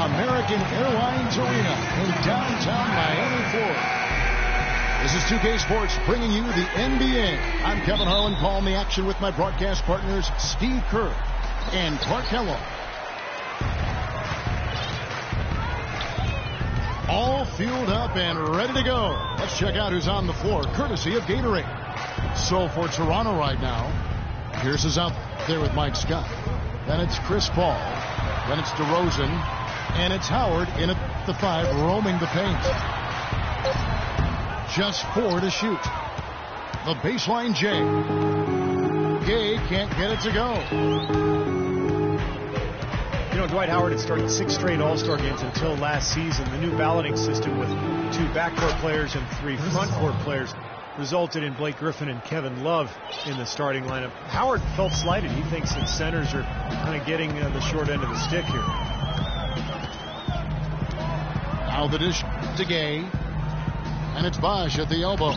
American Airlines Arena in downtown Miami, Florida. This is 2K Sports bringing you the NBA. I'm Kevin Harlan calling the action with my broadcast partners Steve Kerr and Clark Kellogg. All fueled up and ready to go. Let's check out who's on the floor, courtesy of Gatorade. So for Toronto right now, Pierce is out there with Mike Scott. Then it's Chris Paul. Then it's DeRozan. And it's Howard in at the 5, roaming the paint. Just 4 to shoot. The baseline J. Gay can't get it to go. You know, Dwight Howard had started 6 straight All-Star games until last season. The new balloting system with 2 backcourt players and 3 frontcourt players resulted in Blake Griffin and Kevin Love in the starting lineup. Howard felt slighted. He thinks that centers are kind of getting the short end of the stick here. Now the dish to Gay. And it's Bosch at the elbow.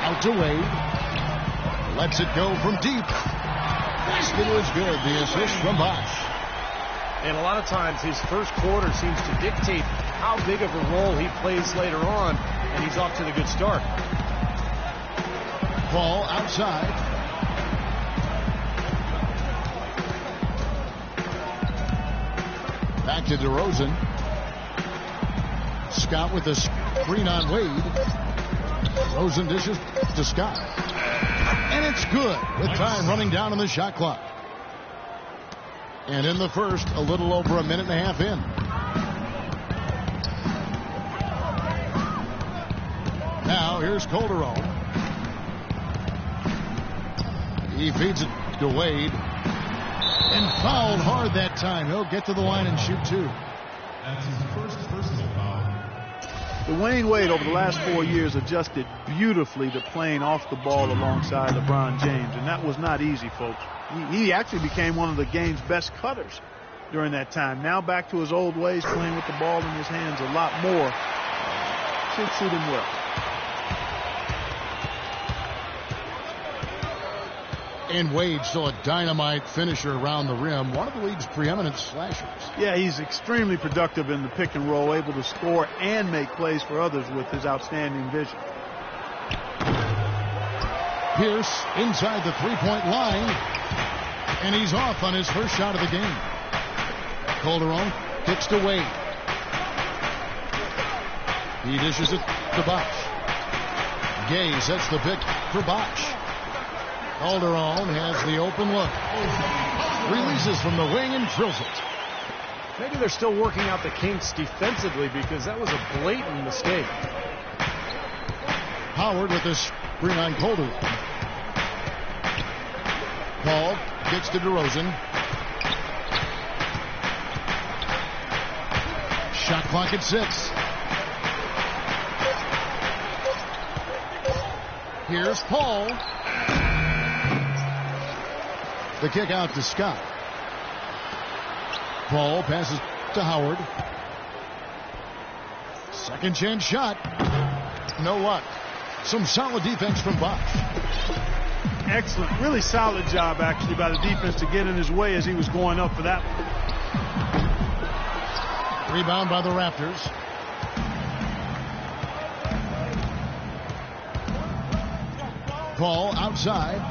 Out to Wade. Lets it go from deep. Basket was good. The assist from Bosch. And a lot of times his first quarter seems to dictate how big of a role he plays later on, and he's off to the good start. Ball outside. Back to DeRozan. Scott with the screen on Wade. DeRozan dishes to Scott. And it's good with time running down on the shot clock. And in the first, a little over a minute and a half in. Now here's Calderon. He feeds it to Wade. And fouled hard that time. He'll get to the line and shoot 2. That's his first personal foul. Dwayne Wade over the last 4 years adjusted beautifully to playing off the ball alongside LeBron James, and that was not easy, folks. He actually became one of the game's best cutters during that time. Now back to his old ways, playing with the ball in his hands a lot more. Should suit him well. And Wade still a dynamite finisher around the rim. One of the league's preeminent slashers. Yeah, he's extremely productive in the pick and roll, able to score and make plays for others with his outstanding vision. Pierce inside the three-point line. And he's off on his first shot of the game. Calderon kicks to Wade. He dishes it to Bosch. Gay sets the pick for Bosch. Calderon has the open look. Releases from the wing and drills it. Maybe they're still working out the kinks defensively because that was a blatant mistake. Howard with this screen on Calderon. Paul kicks to DeRozan. Shot clock at 6. Here's Paul. The kick out to Scott. Paul passes to Howard. Second chance shot. No luck. Some solid defense from Bosch. Excellent. Really solid job, actually, by the defense to get in his way as he was going up for that one. Rebound by the Raptors. Paul outside.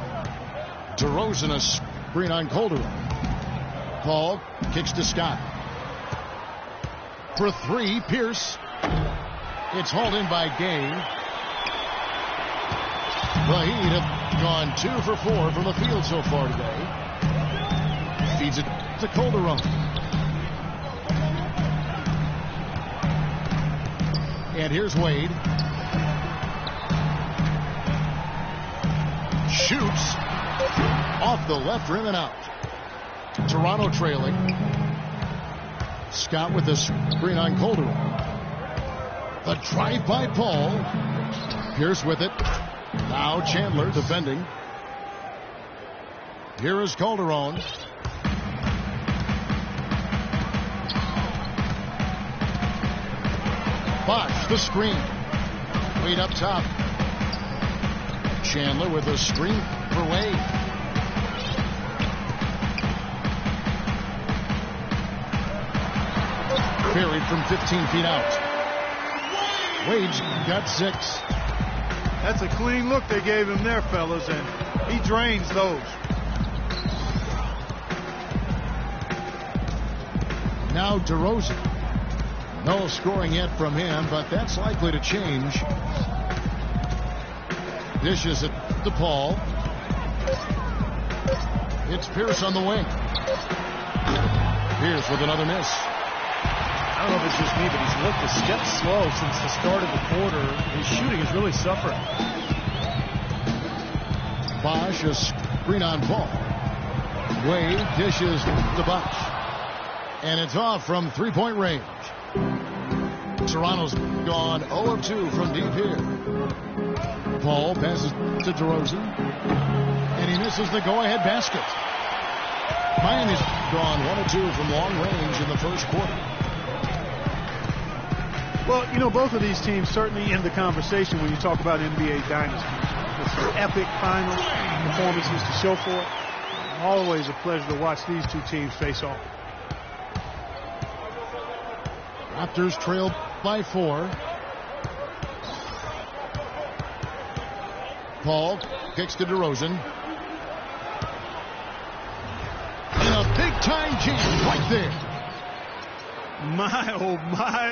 DeRozan a screen on Calderon. Paul kicks to Scott. For 3, Pierce. It's hauled in by Gay. The Heat have gone 2 for 4 from the field so far today. Feeds it to Calderon. And here's Wade. Shoots off the left rim and out. Toronto trailing. Scott with the screen on Calderon. The drive by Paul. Pierce with it. Now Chandler defending. Here is Calderon. Bosch the screen. Wade up top. Chandler with a screen for Wade. buried from 15 feet out. Wade's got 6. That's a clean look they gave him there, fellas, and he drains those. Now DeRozan. No scoring yet from him, but that's likely to change. Dishes it to Paul. It's Pierce on the wing. Pierce with another miss. I don't know if it's just me, but he's looked a step slow since the start of the quarter. His shooting is really suffering. Bosh, a screen on Paul. Wade dishes to Bosh. And it's off from three-point range. Toronto's gone 0 of 2 from deep here. Paul passes to DeRozan. And he misses the go-ahead basket. Miami's gone 1 of 2 from long range in the first quarter. Well, you know, both of these teams certainly in the conversation when you talk about NBA dynasty. With some epic final performances to show for it. Always a pleasure to watch these two teams face off. Raptors trail by 4. Paul kicks to DeRozan. And a big-time jam right there. My,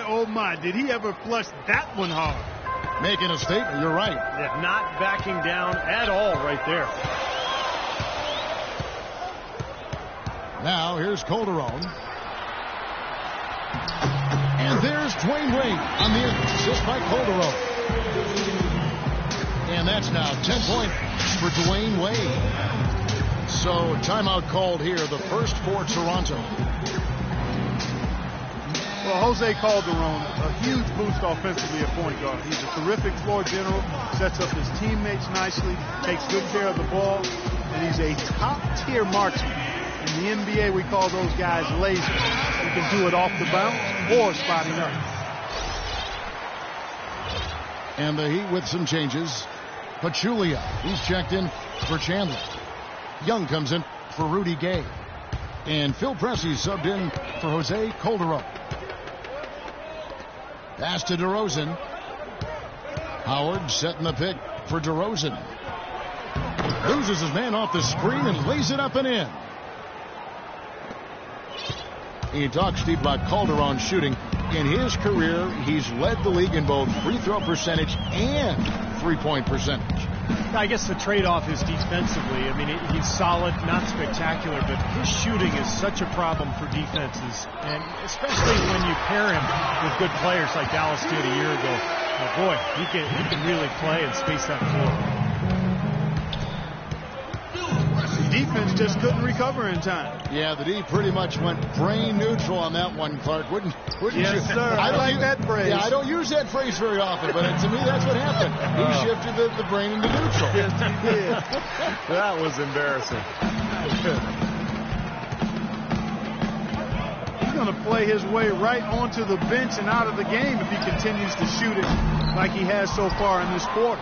oh my. Did he ever flush that one hard? Making a statement, you're right. Yeah, not backing down at all right there. Now, here's Calderon. And there's Dwayne Wade on the assist by Calderon. And that's now 10 points for Dwayne Wade. So, timeout called here, the first for Toronto. Well, Jose Calderon, a huge boost offensively at point guard. He's a terrific floor general, sets up his teammates nicely, takes good care of the ball, and he's a top-tier marksman. In the NBA, we call those guys lasers. He can do it off the bounce or spotting up. And the Heat with some changes. Pachulia, he's checked in for Chandler. Young comes in for Rudy Gay. And Phil Pressey subbed in for Jose Calderon. Pass to DeRozan. Howard setting the pick for DeRozan. Loses his man off the screen and lays it up and in. He talks, Steve, about Calderon shooting. In his career, he's led the league in both free throw percentage and three-point percentage. I guess the trade-off is defensively. I mean, he's solid, not spectacular, but his shooting is such a problem for defenses, and especially when you pair him with good players like Dallas did a year ago. Oh boy, he can really play and space that floor. Defense just couldn't recover in time. Yeah, the D pretty much went brain neutral on that one, Clark. Wouldn't yes, you? Sir. I like that phrase. Yeah, I don't use that phrase very often, but to me that's what happened. He shifted the brain into neutral. Yes, he did. That was embarrassing. He's going to play his way right onto the bench and out of the game if he continues to shoot it like he has so far in this quarter.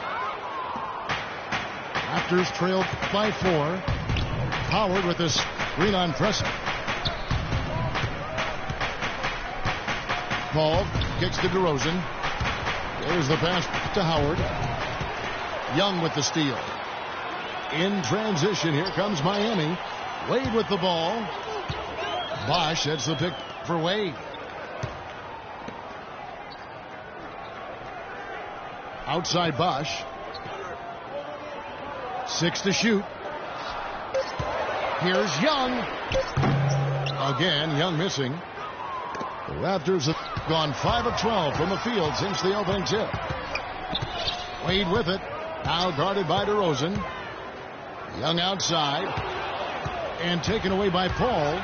Raptors trailed by 4. Howard with this screen on Pressey. Paul kicks to DeRozan. There's the pass to Howard. Young with the steal. In transition, here comes Miami. Wade with the ball. Bosh sets the pick for Wade. Outside Bosh. 6 to shoot. Here's Young. Again, Young missing. The Raptors have gone 5 of 12 from the field since the opening tip. Wade with it. Now guarded by DeRozan. Young outside. And taken away by Paul.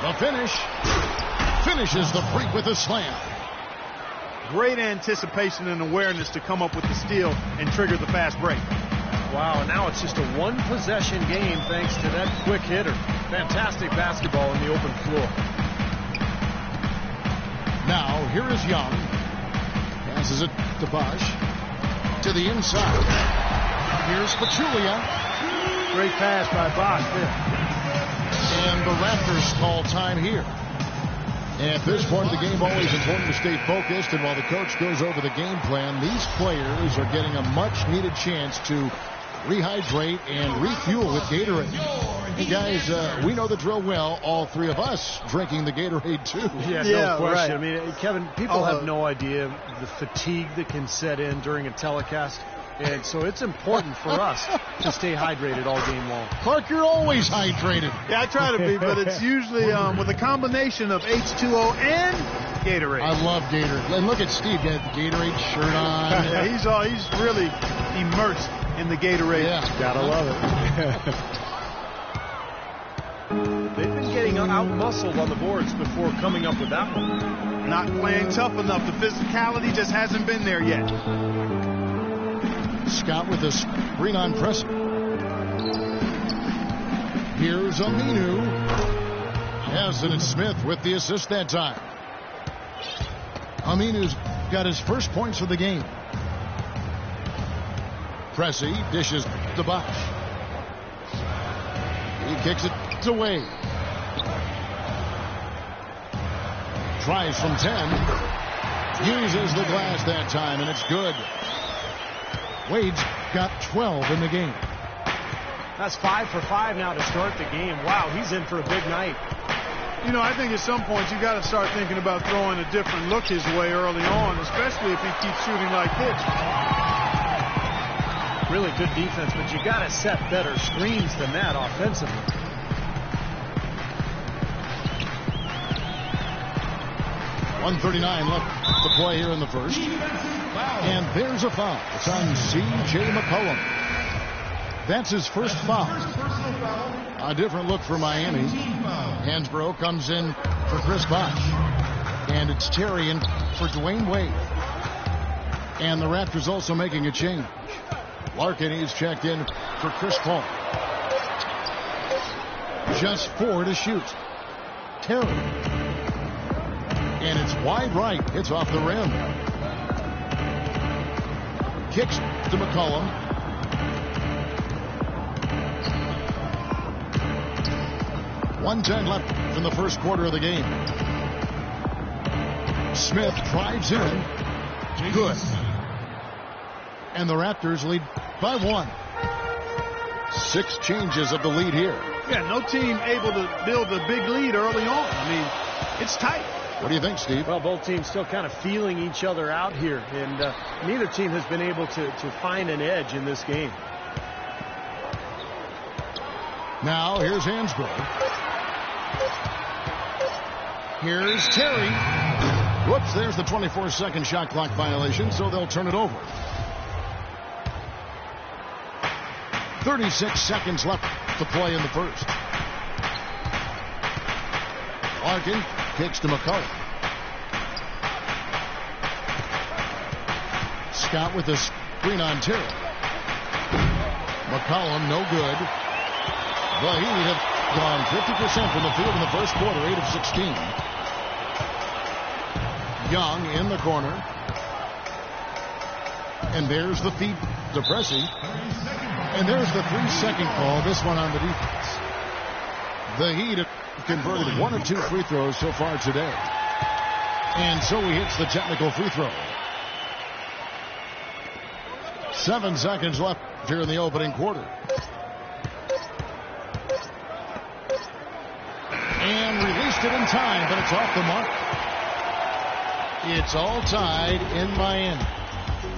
The finish. Finishes the freak with a slam. Great anticipation and awareness to come up with the steal and trigger the fast break. Wow, and now it's just a one-possession game thanks to that quick hitter. Fantastic basketball in the open floor. Now, here is Young. Passes it to Bosh. To the inside. Here's Pachulia. Great pass by Bosh there. And the Raptors call time here. At this point of the game, always important to stay focused, and while the coach goes over the game plan, these players are getting a much-needed chance to rehydrate and refuel with Gatorade. Hey, guys, we know the drill well, all three of us drinking the Gatorade, too. Yeah, no question. Right. I mean, Kevin, people have no idea the fatigue that can set in during a telecast. And so it's important for us to stay hydrated all game long. Clark, you're always hydrated. Yeah, I try to be, but it's usually with a combination of H2O and Gatorade. I love Gatorade. And look at Steve, he had the Gatorade shirt on. Yeah, he's really immersed in the Gatorade. Yeah, gotta love it. They've been getting out-muscled on the boards before coming up with that one. Not playing tough enough. The physicality just hasn't been there yet. Scott with a screen on press. Here's Aminu. Yes, and it's Smith with the assist that time. Aminu's got his first points of the game. Pressey dishes to Bosch. He kicks it away. Tries from 10. Uses the glass that time, and it's good. Wade's got 12 in the game. That's 5 for 5 now to start the game. Wow, he's in for a big night. You know, I think at some point you got to start thinking about throwing a different look his way early on, especially if he keeps shooting like this. Really good defense, but you got to set better screens than that offensively. .139 left to play here in the first. And there's a foul. It's on C.J. McCollum. That's his first foul. A different look for Miami. Hansbrough comes in for Chris Bosh. And it's Terry in for Dwayne Wade. And the Raptors also making a change. Larkin, he's checked in for Chris Paul. Just 4 to shoot. Terry. And it's wide right. It's off the rim. Kicks to McCollum. .110 left from the first quarter of the game. Smith drives in. Good. And the Raptors lead by 1. 6 changes of the lead here. Yeah, no team able to build a big lead early on. I mean, it's tight. What do you think, Steve? Well, both teams still kind of feeling each other out here, and neither team has been able to find an edge in this game. Now, here's Hansbrough. Here's Terry. Whoops, there's the 24-second shot clock violation, so they'll turn it over. 36 seconds left to play in the first. Larkin kicks to McCollum. Scott with a screen on Terry. McCollum, no good. The Heat have gone 50% from the field in the first quarter, 8 of 16. Young in the corner. And there's the feed to Pressey. And there's the 3-second call, this one on the defense. The Heat have converted 1 of 2 free throws so far today. And so he hits the technical free throw. 7 seconds left here in the opening quarter. And released it in time, but it's off the mark. It's all tied in Miami.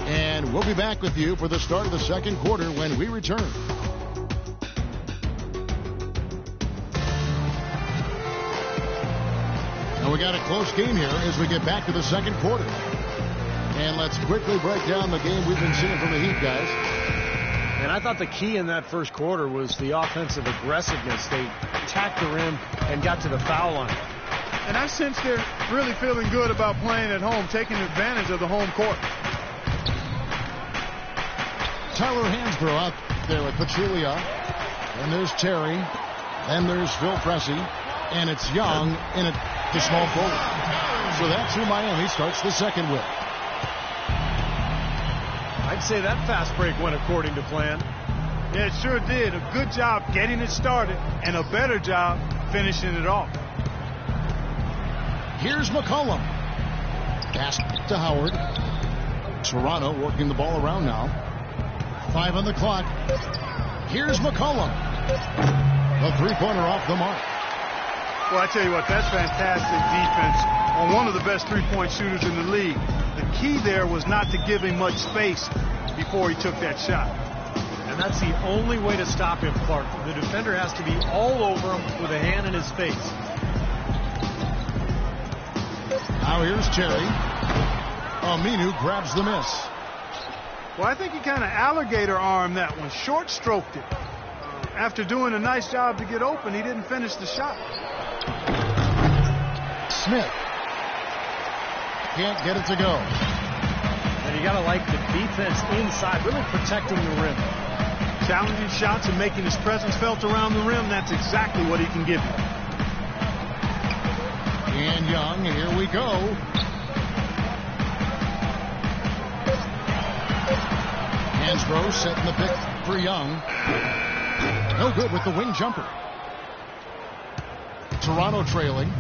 And we'll be back with you for the start of the second quarter when we return. And we got a close game here as we get back to the second quarter. And let's quickly break down the game we've been seeing from the Heat, guys. And I thought the key in that first quarter was the offensive aggressiveness. They attacked the rim and got to the foul line. And I sense they're really feeling good about playing at home, taking advantage of the home court. Tyler Hansbrough out there with Pachulia. And there's Terry. Then there's Phil Pressey. And it's Young in it to small forward. So that's who Miami starts the second with. I'd say that fast break went according to plan. Yeah, it sure did. A good job getting it started and a better job finishing it off. Here's McCollum. Pass to Howard. Toronto working the ball around now. 5 on the clock. Here's McCollum. The three-pointer off the mark. Well, I tell you what, that's fantastic defense on one of the best three-point shooters in the league. The key there was not to give him much space before he took that shot. And that's the only way to stop him, Clark. The defender has to be all over him with a hand in his face. Now here's Terry. Aminu grabs the miss. Well, I think he kind of alligator armed that one, short stroked it. After doing a nice job to get open, he didn't finish the shot. Smith can't get it to go. And you got to like the defense inside, really protecting the rim. Challenging shots and making his presence felt around the rim, that's exactly what he can give you. And Young, here we go. Hansbrough setting the pick for Young. No good with the wing jumper. Toronto trailing.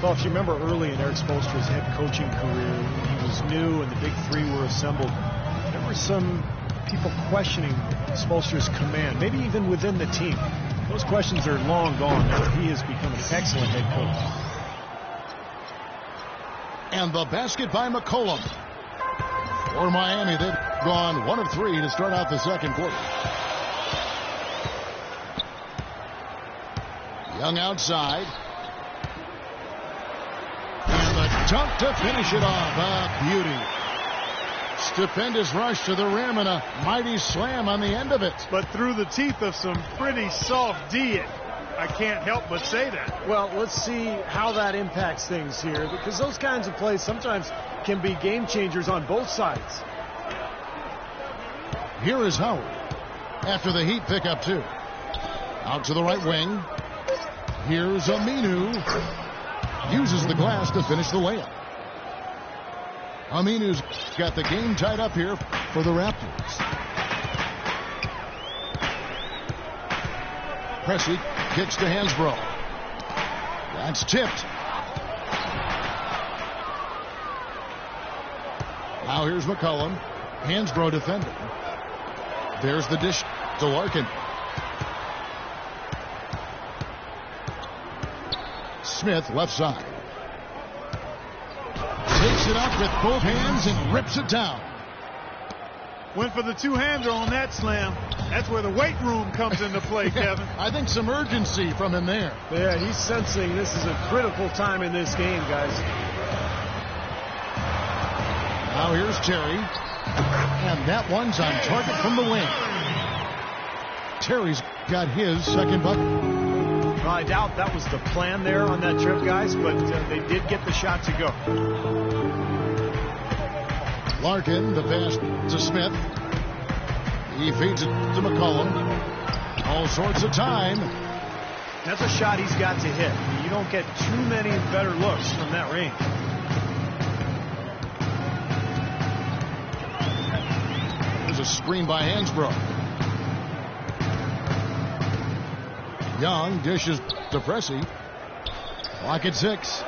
Well, if you remember early in Eric Spoelstra's head coaching career, he was new and the big three were assembled. There were some people questioning Spoelstra's command, maybe even within the team. Those questions are long gone now that he has become an excellent head coach. And the basket by McCollum. For Miami, they've gone 1 of 3 to start out the second quarter. Young outside. And the dunk to finish it off. A beauty. Stupendous rush to the rim and a mighty slam on the end of it. But through the teeth of some pretty soft D. I can't help but say that. Well, let's see how that impacts things here, because those kinds of plays sometimes can be game changers on both sides. Here is Howard after the Heat pick up 2. Out to the right wing. Here's Aminu. Uses the glass to finish the layup. Aminu's got the game tied up here for the Raptors. Pressey kicks to Hansbrough. That's tipped. Now here's McCollum. Hansbrough defending. There's the dish to Larkin. Smith left side. Takes it up with both hands and rips it down. Went for the two-hander on that slam. That's where the weight room comes into play, Kevin. I think some urgency from him there. Yeah, he's sensing this is a critical time in this game, guys. Now here's Terry. And that one's on target from the wing. Terry's got his second bucket. Well, I doubt that was the plan there on that trip, guys, but they did get the shot to go. Larkin, the pass to Smith. He feeds it to McCollum. All sorts of time. That's a shot he's got to hit. You don't get too many better looks from that range. There's a screen by Hansbrough. Young dishes to Pressey. Clock at 6.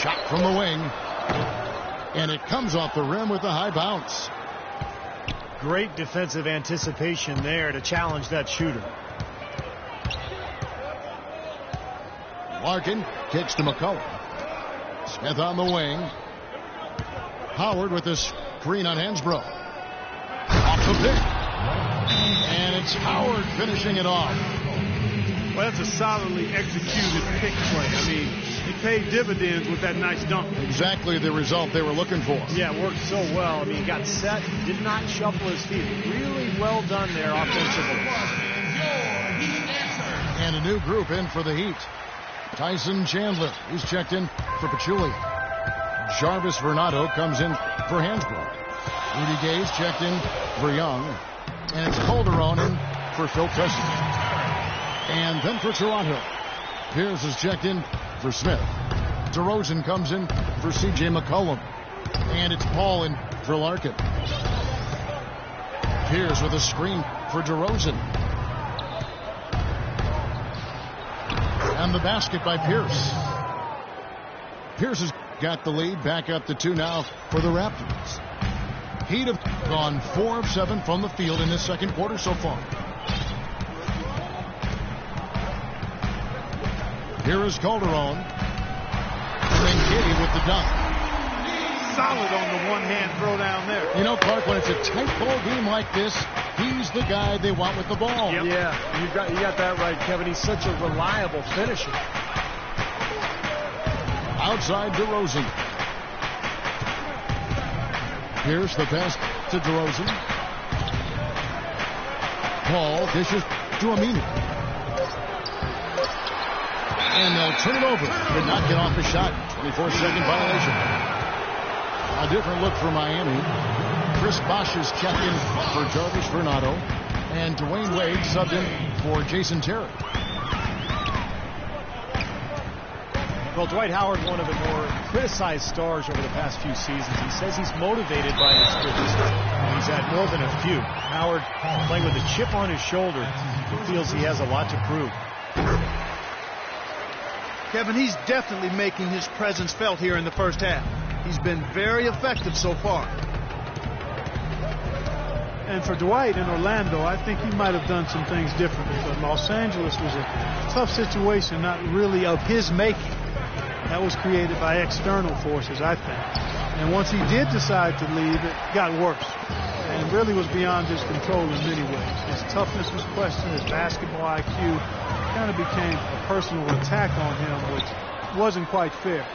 Shot from the wing. And it comes off the rim with a high bounce. Great defensive anticipation there to challenge that shooter. Larkin kicks to McCollum. Smith on the wing. Howard with the screen on Hansbrough. Off the pick. And it's Howard finishing it off. Well, that's a solidly executed pick play. I mean, he paid dividends with that nice dunk. Exactly the result they were looking for. Yeah, it worked so well. I mean, he got set, did not shuffle his feet. Really well done there offensively. And a new group in for the Heat. Tyson Chandler, he's checked in for Pachulia. Jarvis Vernado comes in for Hansbrough. Rudy Gay's checked in for Young. And it's Calderon in for Phil Pressey. And then for Toronto, Pierce is checked in for Smith. DeRozan comes in for C.J. McCollum. And it's Paul in for Larkin. Pierce with a screen for DeRozan. And the basket by Pierce. Pierce has got the lead back up to 2 now for the Raptors. Heat have gone 4 of 7 from the field in this second quarter so far. Here is Calderon. And then Katie with the dunk. Solid on the one-hand throw down there. You know, Clark, when it's a tight ball game like this, he's the guy they want with the ball. Yep. Yeah, you got that right, Kevin. He's such a reliable finisher. Outside DeRozan. Here's the pass to DeRozan. Paul dishes to Aminu. And they'll turn it over. Did not get off the shot. 24-second violation. A different look for Miami. Chris Bosh is checked in for Jarvis Vernado. And Dwayne Wade subbed in for Jason Terry. Well, Dwight Howard, one of the more criticized stars over the past few seasons. He says he's motivated by his statistics. He's had more than a few. Howard, playing with a chip on his shoulder, he feels he has a lot to prove. Kevin, he's definitely making his presence felt here in the first half. He's been very effective so far. And for Dwight in Orlando, I think he might have done some things differently. But Los Angeles was a tough situation, not really of his making. That was created by external forces, I think. And once he did decide to leave, it got worse. And really was beyond his control in many ways. His toughness was questioned, his basketball IQ kind of became a personal attack on him, which wasn't quite fair.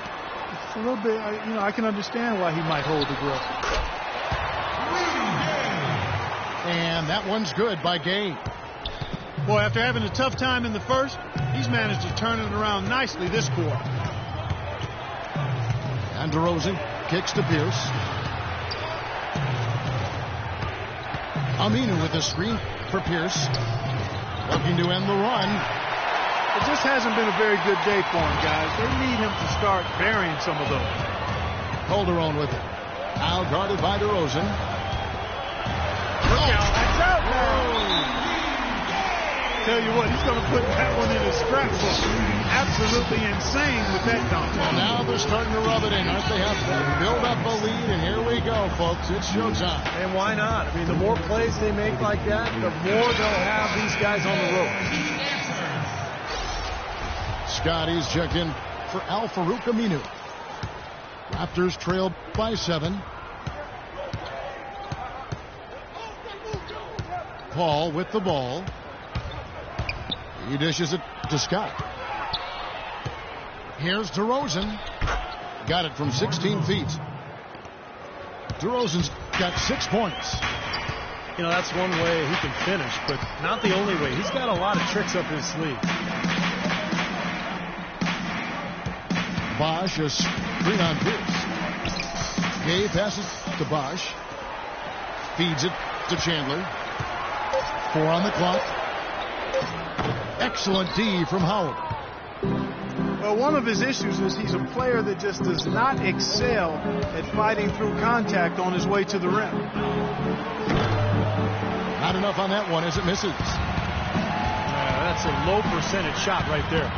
It's a little bit, I can understand why he might hold the grudge. And that one's good by Gay. Boy, after having a tough time in the first, he's managed to turn it around nicely this quarter. And DeRozan kicks to Pierce. Aminu with a screen for Pierce. Looking to end the run. It just hasn't been a very good day for him, guys. They need him to start burying some of those. Calderon with it. Now guarded by DeRozan. That's out now. Tell you what, he's going to put that one in his scrapbook. Absolutely insane with that dunk. Well, now they're starting to rub it in, aren't they? Have to build up a lead, and here we go, folks. It's showtime. And why not? I mean, the more plays they make like that, the more they'll have these guys on the ropes. Scotty's checked in for Al-Farouq Aminu. Raptors trail by 7. Paul with the ball. He dishes it to Scott. Here's DeRozan. Got it from 16 feet. DeRozan's got 6 points. You know, that's one way he can finish, but not the only way. He's got a lot of tricks up his sleeve. Bosh is screen on Pierce. Gay passes to Bosh. Feeds it to Chandler. 4 on the clock. Excellent D from Howard. Well, one of his issues is he's a player that just does not excel at fighting through contact on his way to the rim. Not enough on that one as it misses. That's a low percentage shot right there.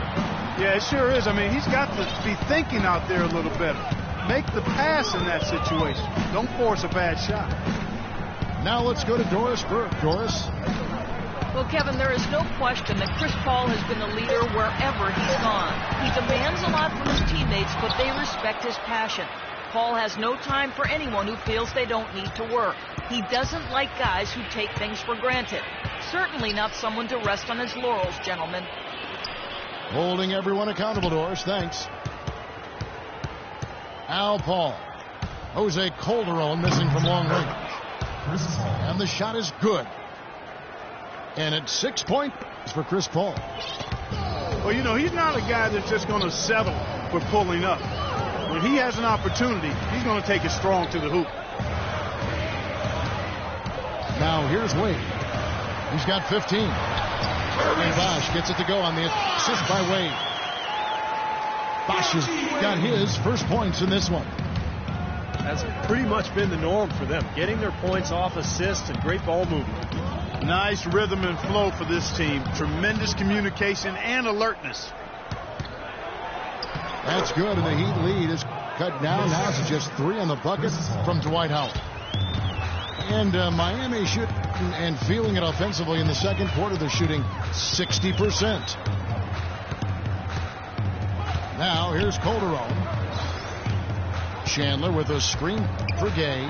Yeah, it sure is. I mean, he's got to be thinking out there a little better. Make the pass in that situation. Don't force a bad shot. Now let's go to Doris Burke. Doris. Well, Kevin, there is no question that Chris Paul has been the leader wherever he's gone. He demands a lot from his teammates, but they respect his passion. Paul has no time for anyone who feels they don't need to work. He doesn't like guys who take things for granted. Certainly not someone to rest on his laurels, gentlemen. Holding everyone accountable, Doris. Thanks. Al Paul. Jose Calderon missing from long range. And the shot is good. And it's 6 points for Chris Paul. Well, you know, he's not a guy that's just going to settle for pulling up. When he has an opportunity, he's going to take it strong to the hoop. Now here's Wade. He's got 15. And Bosh gets it to go on the assist by Wade. Bosh has got his first points in this one. That's pretty much been the norm for them, getting their points off assists and great ball movement. Nice rhythm and flow for this team. Tremendous communication and alertness. That's good, and the Heat lead is cut down now to just 3 on the bucket from Dwight Howard. And Miami shooting and feeling it offensively in the second quarter. They're shooting 60%. Now here's Calderon. Chandler with a screen for Gay.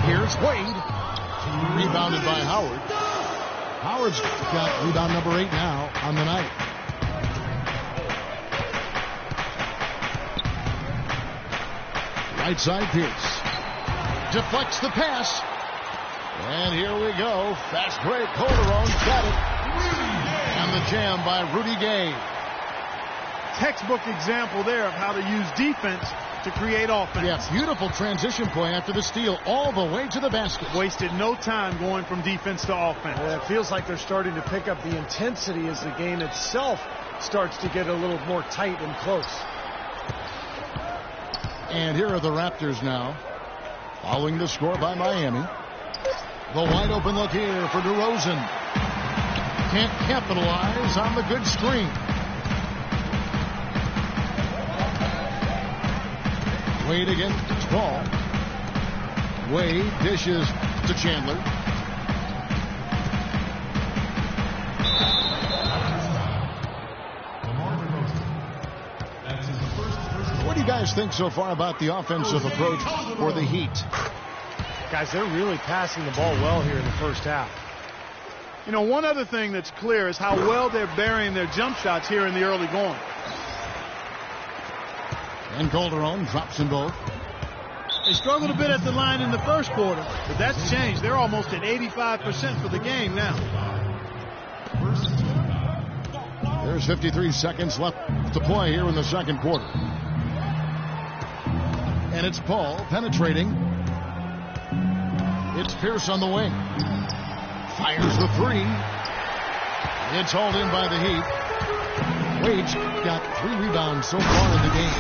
Here's Wade. Rebounded by Howard. Howard's got rebound number 8 now on the night. Right side, Pierce. Deflects the pass. And here we go. Fast break. Calderon got it. And the jam by Rudy Gay. Textbook example there of how to use defense to create offense. Yeah, beautiful transition play after the steal all the way to the basket. Wasted no time going from defense to offense. Yeah, it feels like they're starting to pick up the intensity as the game itself starts to get a little more tight and close. And here are the Raptors now, following the score by Miami. The wide open look here for DeRozan. Can't capitalize on the good screen. Wade against Paul. Wade dishes to Chandler. What do you guys think so far about the offensive approach for the Heat? Guys, they're really passing the ball well here in the first half. You know, one other thing that's clear is how well they're burying their jump shots here in the early going. And Calderon drops in both. They struggled a bit at the line in the first quarter, but that's changed. They're almost at 85% for the game now. There's 53 seconds left to play here in the second quarter. And it's Paul penetrating. It's Pierce on the wing. Fires the 3. It's hauled in by the Heat. Wade's got 3 rebounds so far in the game.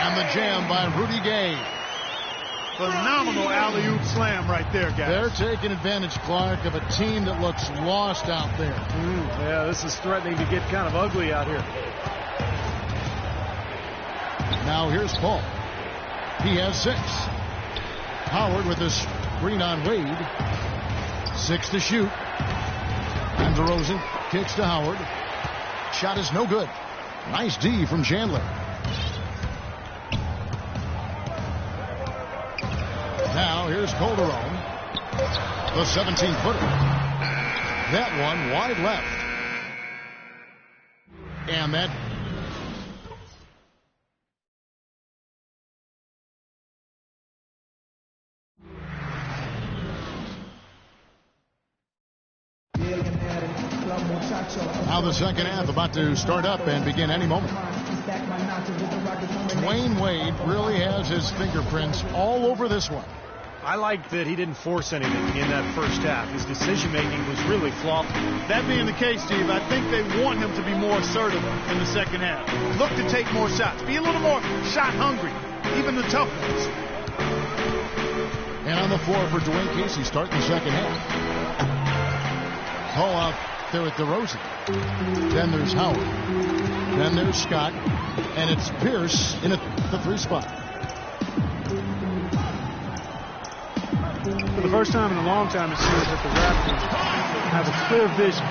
And the jam by Rudy Gay. Phenomenal alley-oop slam right there, guys. They're taking advantage, Clark, of a team that looks lost out there. Yeah, this is threatening to get kind of ugly out here. Now here's Paul. He has 6. Howard with a screen on Wade. 6 to shoot. And DeRozan kicks to Howard. Shot is no good. Nice D from Chandler. Now here's Calderon. The 17-footer. That one wide left. And that now the second half about to start up and begin any moment. Dwayne Wade really has his fingerprints all over this one. I like that he didn't force anything in that first half. His decision-making was really flawed. That being the case, Steve, I think they want him to be more assertive in the second half. Look to take more shots. Be a little more shot-hungry, even the tough ones. And on the floor for Dwayne Casey starting the second half. Call out there with DeRozan. Then there's Howard. Then there's Scott. And it's Pierce in the 3 spot. For the first time in a long time, it seems that the Raptors have a clear vision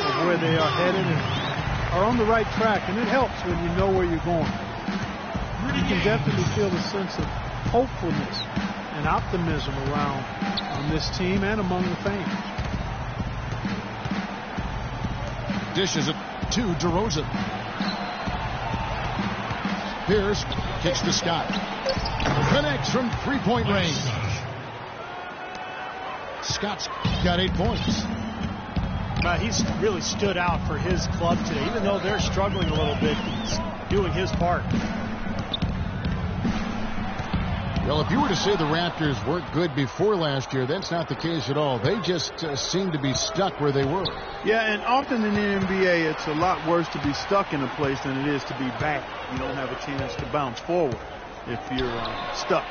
of where they are headed and are on the right track. And it helps when you know where you're going. You can definitely feel a sense of hopefulness and optimism around on this team and among the fans. Dishes it to DeRozan. Pierce kicks to Scott. Connects from 3-point range. Scott's got 8 points. He's really stood out for his club today. Even though they're struggling a little bit, he's doing his part. Well, if you were to say the Raptors weren't good before last year, that's not the case at all. They just seem to be stuck where they were. Yeah, and often in the NBA, it's a lot worse to be stuck in a place than it is to be bad. You don't have a chance to bounce forward if you're stuck.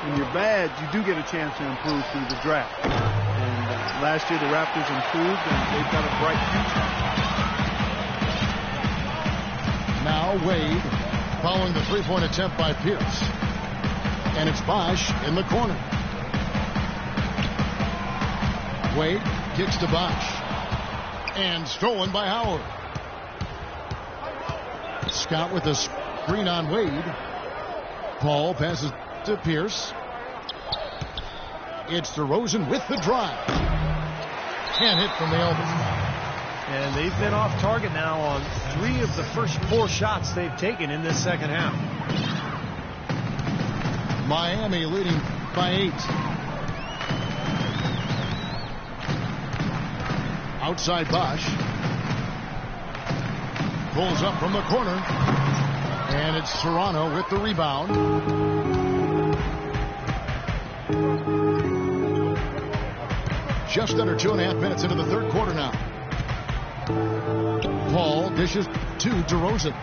When you're bad, you do get a chance to improve through the draft. And last year, the Raptors improved, and they've got a bright future. Now Wade following the three-point attempt by Pierce. And it's Bosch in the corner. Wade kicks to Bosch. And stolen by Howard. Scott with a screen on Wade. Paul passes to Pierce. It's DeRozan with the drive. Can't hit from the elbow. And they've been off target now on 3 of the first 4 shots they've taken in this second half. Miami leading by 8. Outside Bosch. Pulls up from the corner. And it's Serrano with the rebound. Just under 2.5 minutes into the third quarter now. Paul dishes to DeRozan.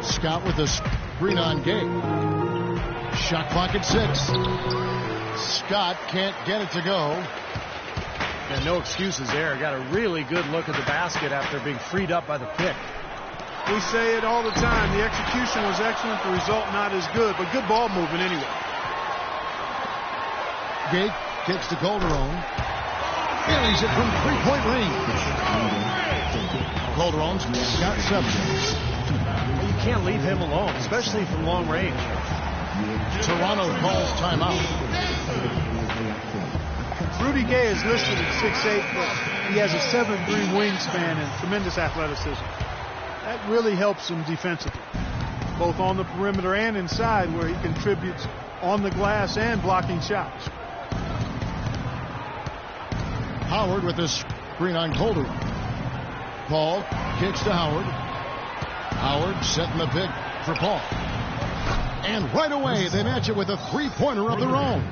Scott with the screen on Gay. Shot clock at 6. Scott can't get it to go. And no excuses there. Got a really good look at the basket after being freed up by the pick. We say it all the time. The execution was excellent. The result not as good, but good ball movement anyway. Gay kicks to Calderon. Carries it from three-point range. Calderon's got 7. You can't leave him alone, especially from long range. Toronto calls timeout. Rudy Gay is listed at 6'8", but he has a 7'3" wingspan and tremendous athleticism. That really helps him defensively, both on the perimeter and inside, where he contributes on the glass and blocking shots. Howard with a screen on Calderon. Paul kicks to Howard. Howard setting the pick for Paul. And right away they match it with a three-pointer of their own.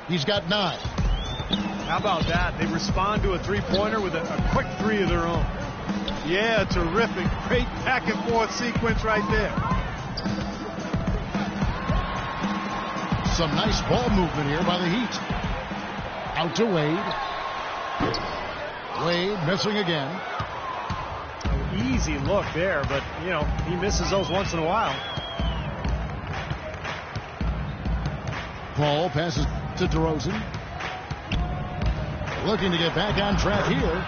He's got 9. How about that? They respond to a three-pointer with a quick 3 of their own. Yeah, terrific. Great back and forth sequence right there. Some nice ball movement here by the Heat. Out to Wade. Wade missing again. Easy look there, but, you know, he misses those once in a while. Paul passes to DeRozan. Looking to get back on track here.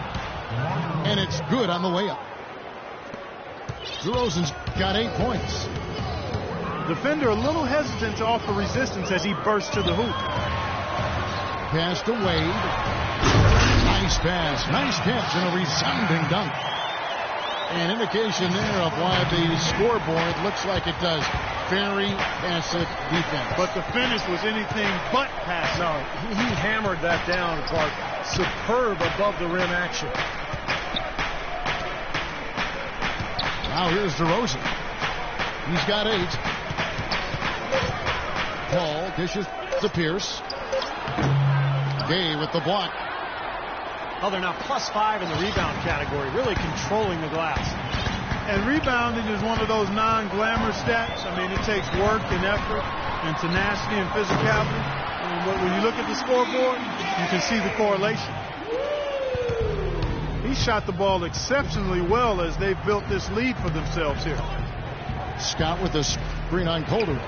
And it's good on the way up. DeRozan's got 8 points. Defender a little hesitant to offer resistance as he bursts to the hoop. Pass to Wade. Nice pass. Nice catch and a resounding dunk. An indication there of why the scoreboard looks like it does. Very passive defense. But the finish was anything but passive. No, he hammered that down, Clark. Superb above the rim action. Now here's DeRozan. He's got 8. Paul dishes to Pierce. Gay with the block. Oh, they're now +5 in the rebound category, really controlling the glass. And rebounding is one of those non-glamour stats. I mean, it takes work and effort and tenacity and physicality. But when you look at the scoreboard, you can see the correlation. He shot the ball exceptionally well as they've built this lead for themselves here. Scott with the screen on Calderon.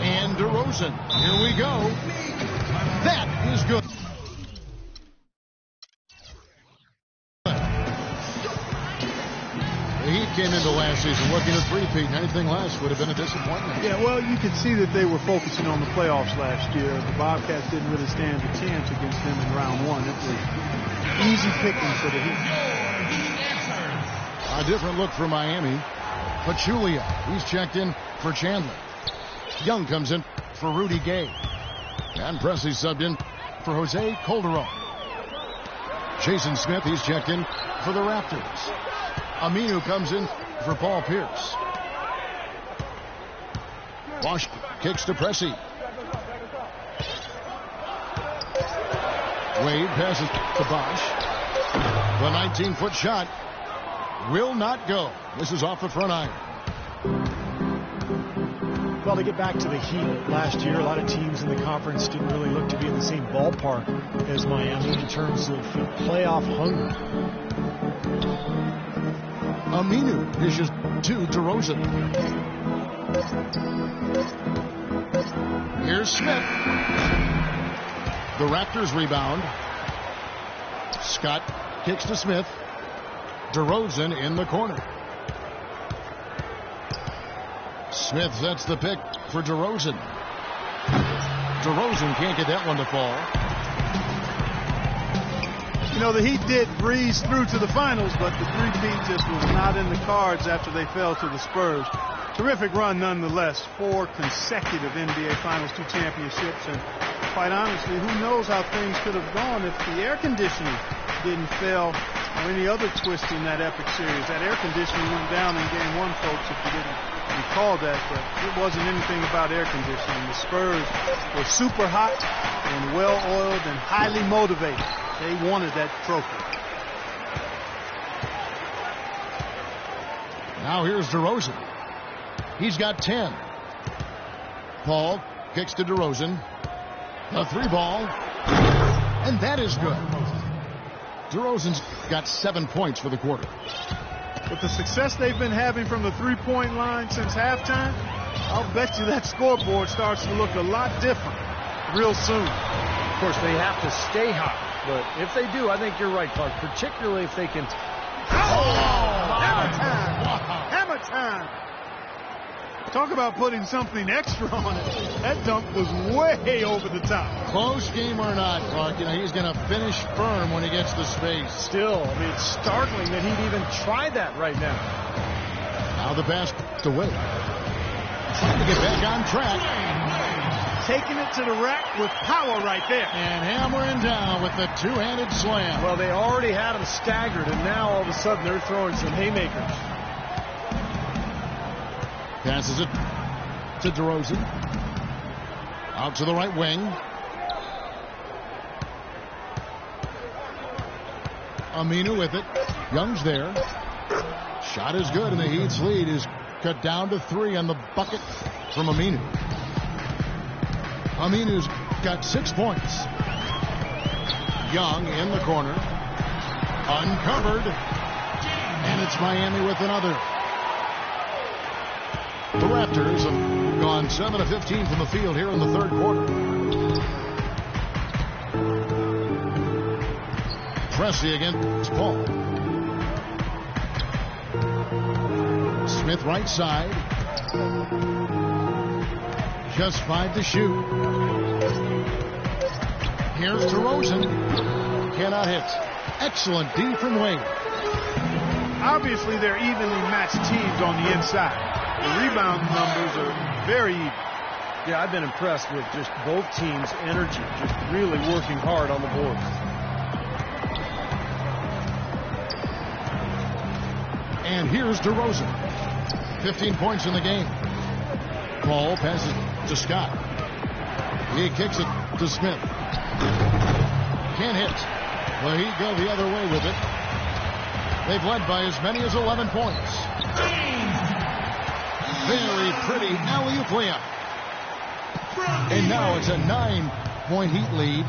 And DeRozan. Here we go. That is good. The Heat came into last season looking to three-peat. Anything less would have been a disappointment. Yeah, well, you could see that they were focusing on the playoffs last year. The Bobcats didn't really stand a chance against them in round 1. It was easy picking for the Heat. A different look for Miami. Pachulia, he's checked in for Chandler. Young comes in for Rudy Gay. And Presley subbed in for Jose Calderon. Jason Smith, he's checked in for the Raptors. Aminu comes in for Paul Pierce. Bosch kicks to Pressey. Wade passes to Bosch. The 19-foot shot will not go. This is off the front iron. Well, to get back to the Heat last year, a lot of teams in the conference didn't really look to be in the same ballpark as Miami in terms of playoff hunger. Aminu dishes to DeRozan. Here's Smith. The Raptors rebound. Scott kicks to Smith. DeRozan in the corner. Smith sets the pick for DeRozan. DeRozan can't get that one to fall. You know, the Heat did breeze through to the finals, but the three-peat just was not in the cards after they fell to the Spurs. Terrific run nonetheless. 4 consecutive NBA Finals, 2 championships, and quite honestly, who knows how things could have gone if the air conditioning didn't fail or any other twist in that epic series. That air conditioning went down in game 1, folks, if you didn't recall that, but it wasn't anything about air conditioning. The Spurs were super hot and well-oiled and highly motivated. They wanted that trophy. Now here's DeRozan. He's got 10. Paul kicks to DeRozan. The 3-ball. And that is good. DeRozan's got 7 points for the quarter. With the success they've been having from the three-point line since halftime, I'll bet you that scoreboard starts to look a lot different real soon. Of course, they have to stay hot, but if they do, I think you're right, Clark, particularly if they can... Hammer time! Hammer time! Talk about putting something extra on it. That dunk was way over the top. Close game or not, Clark, you know, he's going to finish firm when he gets the space. Still, I mean, it's startling that he'd even try that right now. Now the pass to Will. Trying to get back on track. Taking it to the rack with power right there. And hammering down with the two-handed slam. Well, they already had him staggered, and now all of a sudden they're throwing some haymakers. Passes it to DeRozan. Out to the right wing. Aminu with it. Young's there. Shot is good, and the Heat's lead is cut down to 3 on the bucket from Aminu. Aminu's got 6 points. Young in the corner. Uncovered. And it's Miami with another. The Raptors have gone 7 of 15 from the field here in the third quarter. Pressey against Paul. Smith right side. Just 5 to shoot. Here's DeRozan. Cannot hit. Excellent D from Wade. Obviously, they're evenly matched teams on the inside. The rebound numbers are very even. Yeah, I've been impressed with just both teams' energy, just really working hard on the boards. And here's DeRozan. 15 points in the game. Paul passes to Scott. He kicks it to Smith. Can't hit. The Heat go the other way with it. They've led by as many as 11 points. Very pretty alley-oop layup. And now it's a 9-point Heat lead.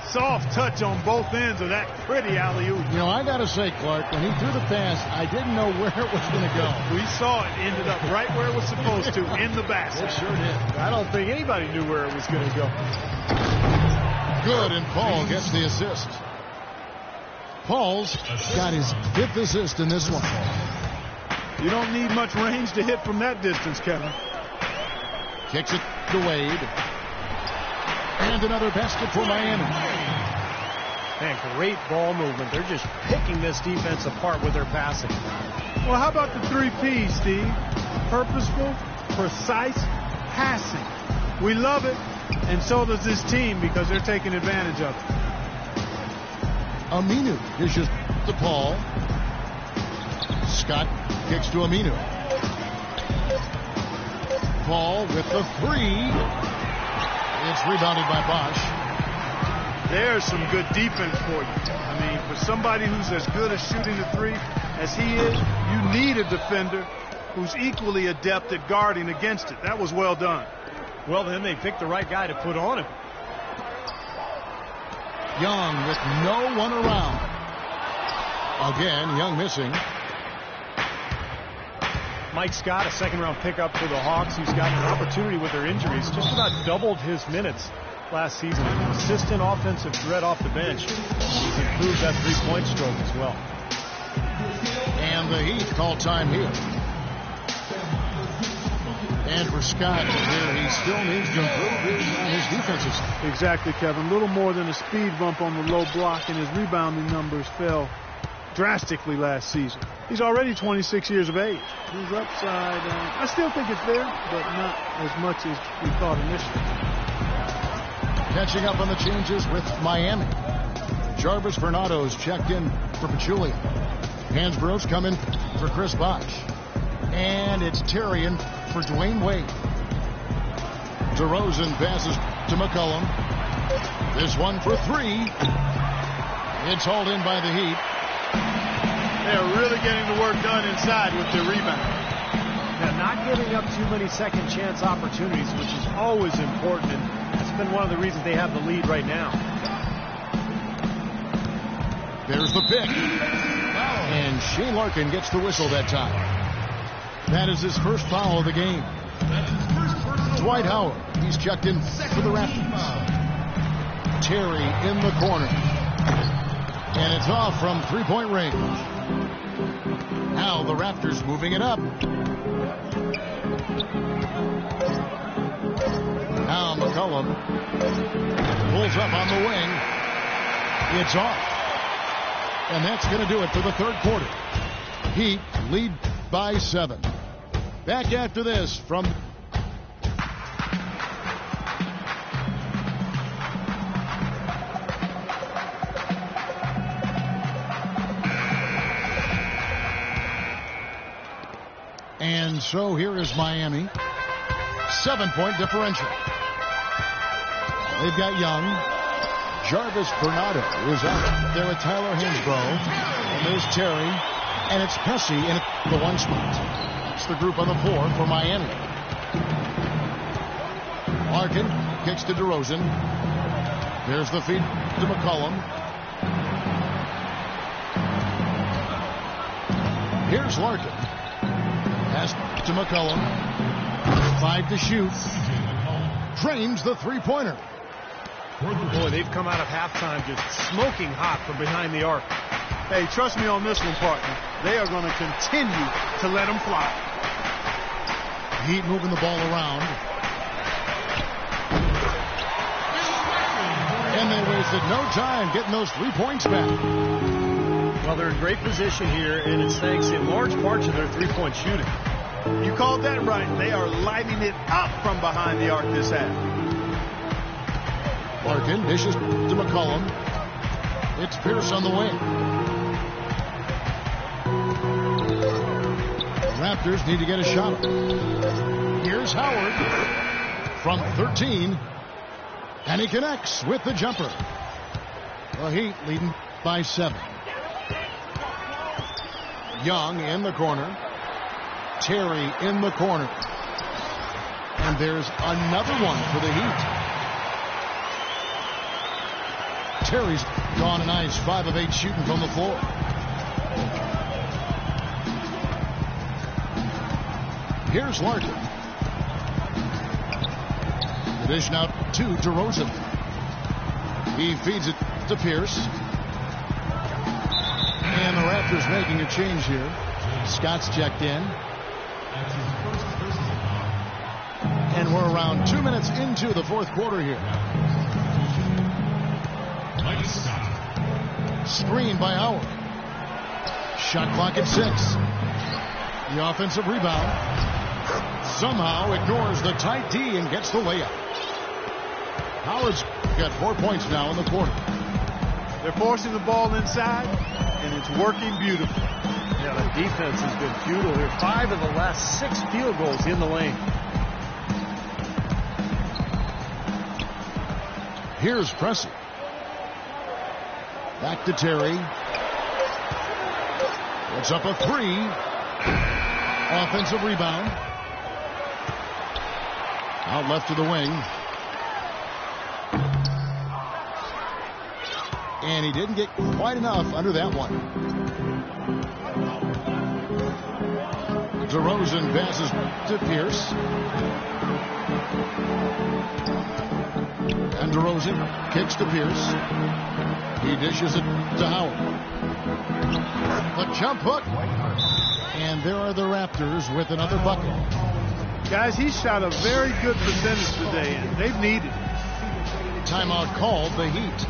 Soft touch on both ends of that pretty alley-oop. You know, I got to say, Clark, when he threw the pass, I didn't know where it was going to go. We saw it ended up right where it was supposed to, in the basket. It sure did. I don't think anybody knew where it was going to go. Good, and Paul gets the assist. Paul's got his 5th assist in this one. You don't need much range to hit from that distance, Kevin. Kicks it to Wade. And another basket for Miami. Man, great ball movement. They're just picking this defense apart with their passing. Well, how about the 3 P's, Steve? Purposeful, precise, passing. We love it, and so does this team because they're taking advantage of it. Aminu dishes to Paul. Scott kicks to Aminu. Paul with the 3. It's rebounded by Bosch. There's some good defense for you. I mean, for somebody who's as good at shooting the 3 as he is, you need a defender who's equally adept at guarding against it. That was well done. Well, then they picked the right guy to put on him. Young with no one around. Again, Young missing. Mike Scott, a second-round pickup for the Hawks, who's gotten an opportunity with their injuries, just about doubled his minutes last season. A consistent offensive threat off the bench. He's improved that three-point stroke as well. And the Heat call time here. And for Scott, here he still needs to improve his defenses. Exactly, Kevin. A little more than a speed bump on the low block, and his rebounding numbers fell drastically last season. He's already 26 years of age. His upside, I still think it's there, but not as much as we thought initially. Catching up on the changes with Miami. Jarvis Bernado's checked in for Pachulia. Hansbrough's coming for Chris Bosh. And it's Terry in for Dwayne Wade. DeRozan passes to McCollum. This one for three. It's hauled in by the Heat. They're really getting the work done inside with their rebound. Now, not giving up too many second chance opportunities, which is always important, and that's been one of the reasons they have the lead right now. There's the pick. And Shane Larkin gets the whistle that time. That is his first foul of the game. Dwight Howard, he's checked in for the Raptors. Terry in the corner. And it's off from three-point range. Now the Raptors moving it up. Now McCollum pulls up on the wing. It's off. And that's going to do it for the third quarter. Heat lead by 7. Back after this from... And so here is Miami. 7-point differential. They've got Young. Jarvis Bernardo is out there with Tyler Hansbrough. And there's Terry. And it's Pesci in the one spot. It's the group on the floor for Miami. Larkin kicks to DeRozan. There's the feed to McCollum. Here's Larkin. Pass to McCollum. 5 to shoot. Drains the three-pointer. Boy, they've come out of halftime just smoking hot from behind the arc. Hey, trust me on this one, partner. They are going to continue to let them fly. Heat moving the ball around. And they wasted no time getting those 3 points back. Well, they're in great position here, and it's thanks in large part to their three-point shooting. You called that right. They are lighting it up from behind the arc this half. Larkin dishes to McCollum. It's Pierce on the wing. The Raptors need to get a shot. Here's Howard from 13. And he connects with the jumper. The Heat leading by 7. Young in the corner. Terry in the corner. And there's another one for the Heat. Terry's gone a nice 5 of 8 shooting from the floor. Here's Larkin. The dish now to DeRozan. He feeds it to Pierce. And the Raptors making a change here. Scott's checked in. And we're around 2 minutes into the fourth quarter here. Screen by Howard. Shot clock at 6. The offensive rebound. Somehow ignores the tight D and gets the layup. Howard's got 4 points now in the quarter. They're forcing the ball inside, and it's working beautifully. Yeah, the defense has been futile here. 5 of the last 6 field goals in the lane. Here's Pressey. Back to Terry. Puts up a 3. Offensive rebound. Out left to the wing. And he didn't get quite enough under that one. DeRozan passes to Pierce. And DeRozan kicks to Pierce. He dishes it to Howard. The jump hook. And there are the Raptors with another bucket. Guys, he shot a very good percentage today, and they've needed it. Timeout called the Heat.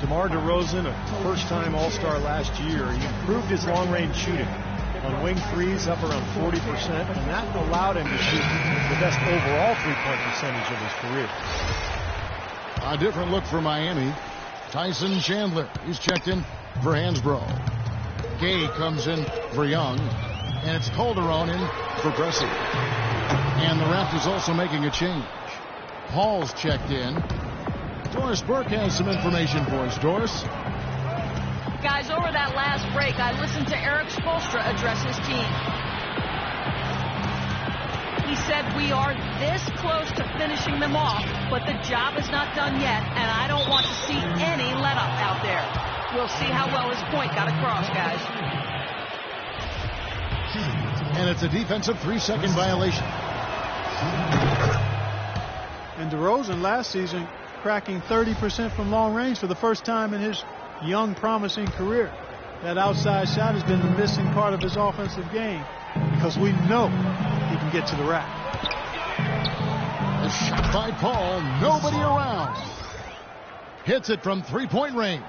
DeMar DeRozan, a first-time All-Star last year, he improved his long-range shooting on wing threes up around 40%, and that allowed him to shoot the best overall three-point percentage of his career. A different look for Miami. Tyson Chandler, he's checked in for Hansbrough. Gay comes in for Young, and it's Calderon in for Bressie. And the Raptors also making a change. Paul's checked in. Doris Burke has some information for us. Doris? Guys, over that last break, I listened to Eric Spoelstra address his team. He said, we are this close to finishing them off, but the job is not done yet, and I don't want to see any let-up out there. We'll see how well his point got across, guys. And it's a defensive 3-second violation. And DeRozan last season cracking 30% from long range for the first time in his young, promising career. That outside shot has been the missing part of his offensive game because we know he can get to the rack. A shot by Paul, nobody around. Hits it from three-point range.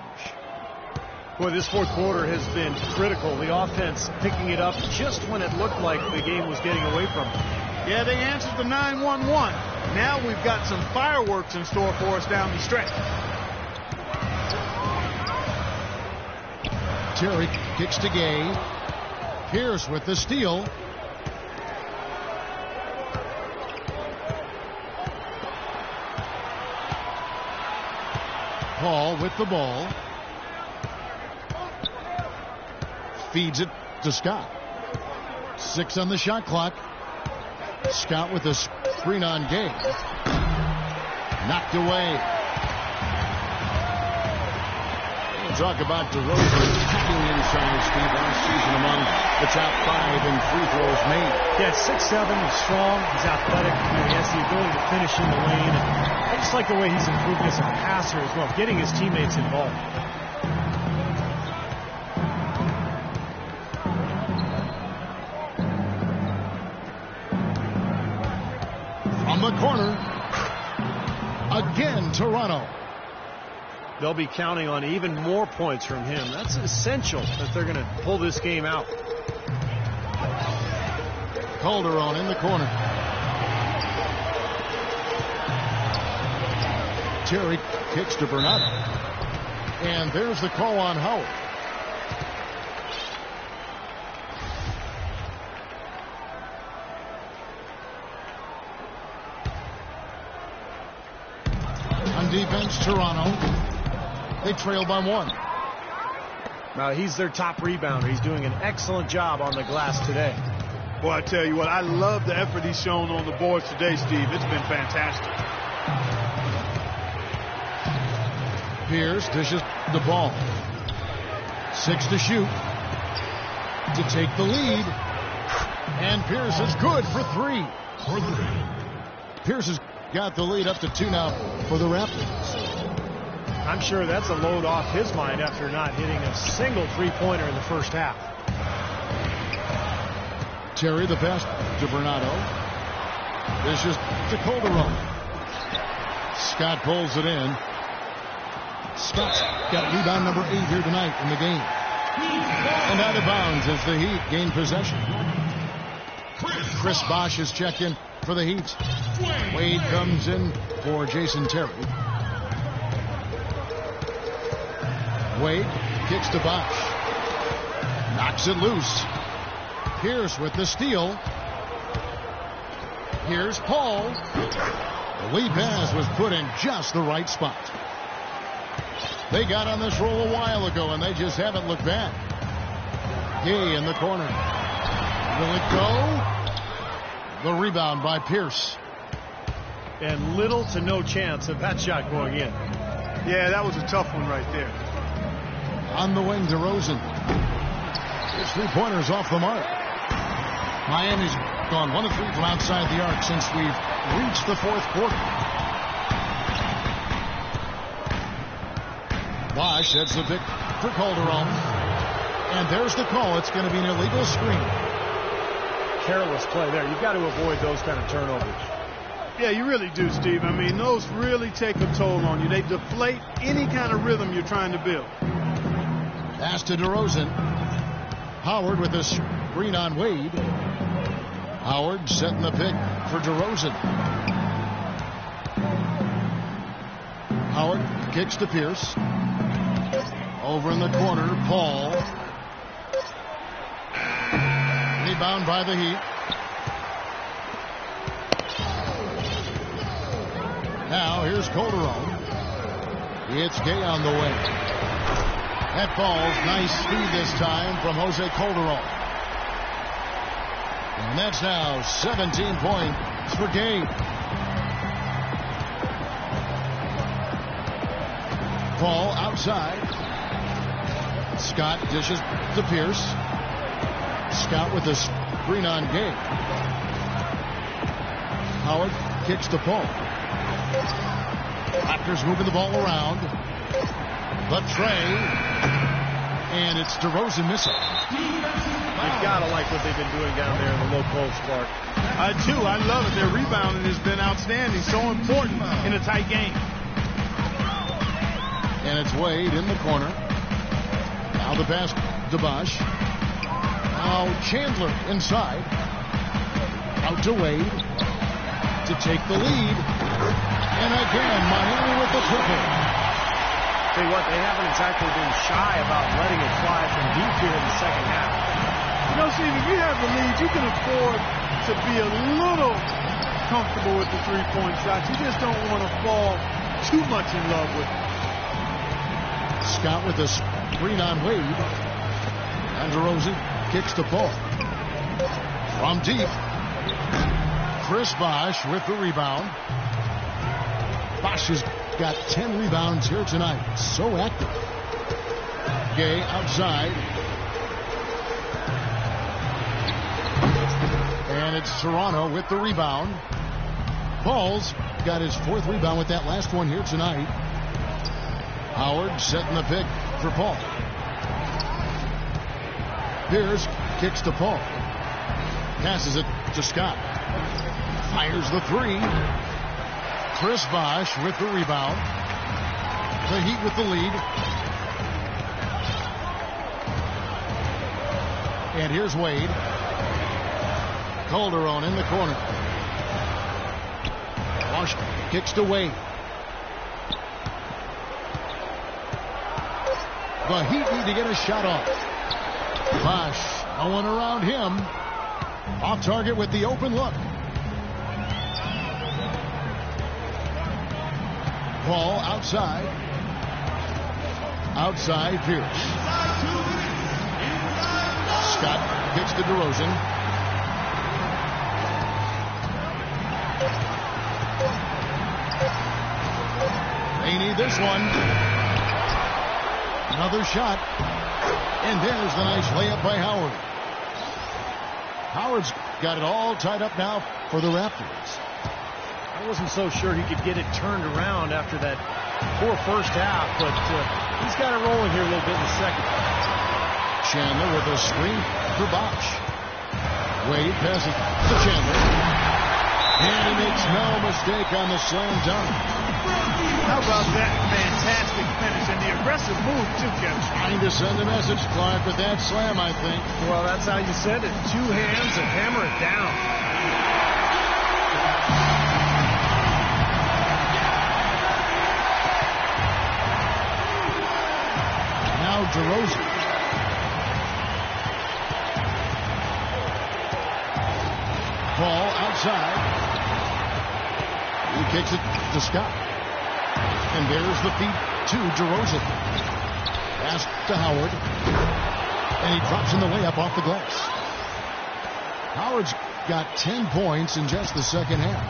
Boy, this fourth quarter has been critical. The offense picking it up just when it looked like the game was getting away from them. Yeah, they answered the 9-1-1. Now we've got some fireworks in store for us down the stretch. Terry kicks to Gay. Pierce with the steal. Paul with the ball. Feeds it to Scott. 6 on the shot clock. Scott with a screen on Gay. Knocked away. We'll talk about DeRozan kicking inside, Steve, last season among the top 5 in free throws made. Yeah, 6'7", he's strong, he's athletic, and he has the ability to finish in the lane. I just like the way he's improving as a passer as well, getting his teammates involved. From the corner, again Toronto. They'll be counting on even more points from him. That's essential that they're going to pull this game out. Calderon in the corner. Terry kicks to Bernardo. And there's the call on Howard. On defense, Toronto. They trail by 1. Now he's their top rebounder. He's doing an excellent job on the glass today. Boy, I tell you what, I love the effort he's shown on the boards today, Steve. It's been fantastic. Pierce dishes the ball. 6 to shoot. To take the lead. And Pierce is good for 3. Pierce has got the lead up to 2 now for the Raptors. I'm sure that's a load off his mind after not hitting a single three-pointer in the first half. Terry the pass to Bernardo. This is to Calderon. Scott pulls it in. Scott's got rebound number 8 here tonight in the game. And out of bounds as the Heat gain possession. Chris Bosh is checked in for the Heat. Wade comes in for Jason Terry. Wade kicks to Bosh. Knocks it loose. Pierce with the steal. Here's Paul. The lead pass was put in just the right spot. They got on this roll a while ago, and they just haven't looked back. Gay in the corner. Will it go? The rebound by Pierce. And little to no chance of that shot going in. Yeah, that was a tough one right there. On the wing, DeRozan. His three-pointers off the mark. Miami's gone 1 of 3 from outside the arc since we've reached the fourth quarter. Bosch heads the pick for Calderon. And there's the call. It's going to be an illegal screen. Careless play there. You've got to avoid those kind of turnovers. Yeah, you really do, Steve. I mean, those really take a toll on you. They deflate any kind of rhythm you're trying to build. Pass to DeRozan. Howard with a screen on Wade. Howard setting the pick for DeRozan. Howard kicks to Pierce. Over in the corner, Paul. Rebound by the Heat. Now here's Calderon. It's Gay on the wing. That ball's nice speed this time from Jose Calderon. And that's now 17 points for Gay. Paul outside. Scott dishes to Pierce. Scott with a screen on Gay. Howard kicks to Paul. Raptors moving the ball around. The tray. And it's DeRozan missing. You've got to like what they've been doing down there in the low post, Clark. I do. I love it. Their rebounding has been outstanding. So important in a tight game. And it's Wade in the corner. Now the pass to Bosch. Now Chandler inside. Out to Wade to take the lead. And again, Miami with the triple. Tell you what, they haven't exactly been shy about letting it fly from deep here in the second half. You know, Steve, if you have the lead, you can afford to be a little comfortable with the three-point shots. You just don't want to fall too much in love with it. Scott with a screen on Wade. And DeRozan kicks to Paul. From deep. Chris Bosch with the rebound. Bosch has got 10 rebounds here tonight. So active. Gay outside. And it's Toronto with the rebound. Paul's got his 4th rebound with that last one here tonight. Howard setting the pick for Paul. Pierce kicks to Paul. Passes it to Scott. Fires the 3. Chris Bosch with the rebound. The Heat with the lead. And here's Wade. Calderon in the corner. Bosch kicks to Wade. The Heat need to get a shot off. Bosch, no one around him. Off target with the open look. Paul outside. Outside Pierce. Scott kicks to DeRozan. They need this one. Another shot. And there's the nice layup by Howard. Howard's got it all tied up now for the Raptors. I wasn't so sure he could get it turned around after that poor first half, but he's got it rolling here a little bit in the second. Chandler with a screen for Bosch. Wade passes to Chandler. And he makes no mistake on the slam dunk. How about that fantastic finish and the aggressive move, too, Kevin? Trying to send a message, Clark, with that slam, I think. Well, that's how you send it. 2 hands and hammer it down. Now DeRozan. Paul outside. He kicks it to Scott. And there's the feed to DeRozan. Pass to Howard. And he drops in the layup off the glass. Howard's got 10 points in just the second half.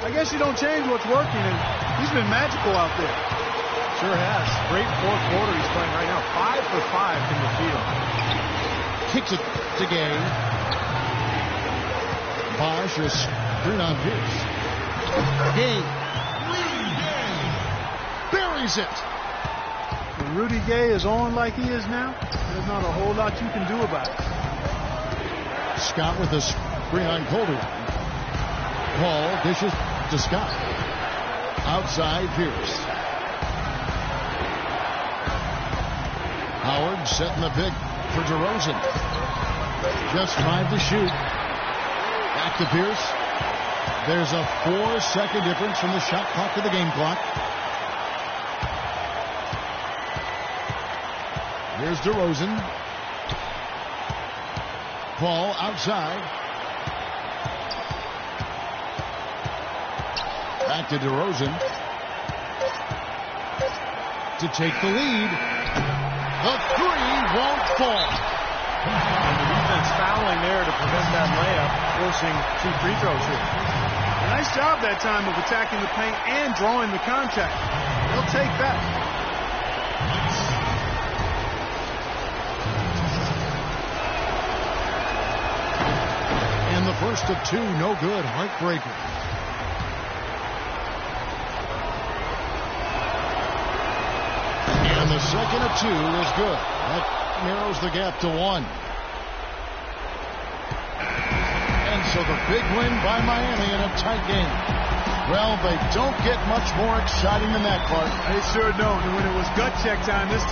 I guess you don't change what's working, and He's been magical out there. Sure has. Great fourth quarter he's playing right now. 5 for 5 in the field. Kicks it to Gay. Bosch is screen on Pierce. Gay. Buries it. When Rudy Gay is on like he is now, there's not a whole lot you can do about it. Scott with a screen on Colby. Paul dishes to Scott. Outside Pierce. Howard setting the pick for DeRozan. Just 5 to shoot. Back to Pierce. There's a 4-second difference from the shot clock to the game clock. Here's DeRozan. Paul outside. Back to DeRozan. To take the lead. The three won't fall. And the defense fouling there to prevent that layup, forcing 2 free throws here. Nice job that time of attacking the paint and drawing the contact. They'll take that. And the first of 2, no good. Heartbreaker. And the second of 2 is good. That narrows the gap to 1. And so the big win by Miami in a tight game. Well, they don't get much more exciting than that, Clark. They sure don't. And when it was gut check time, this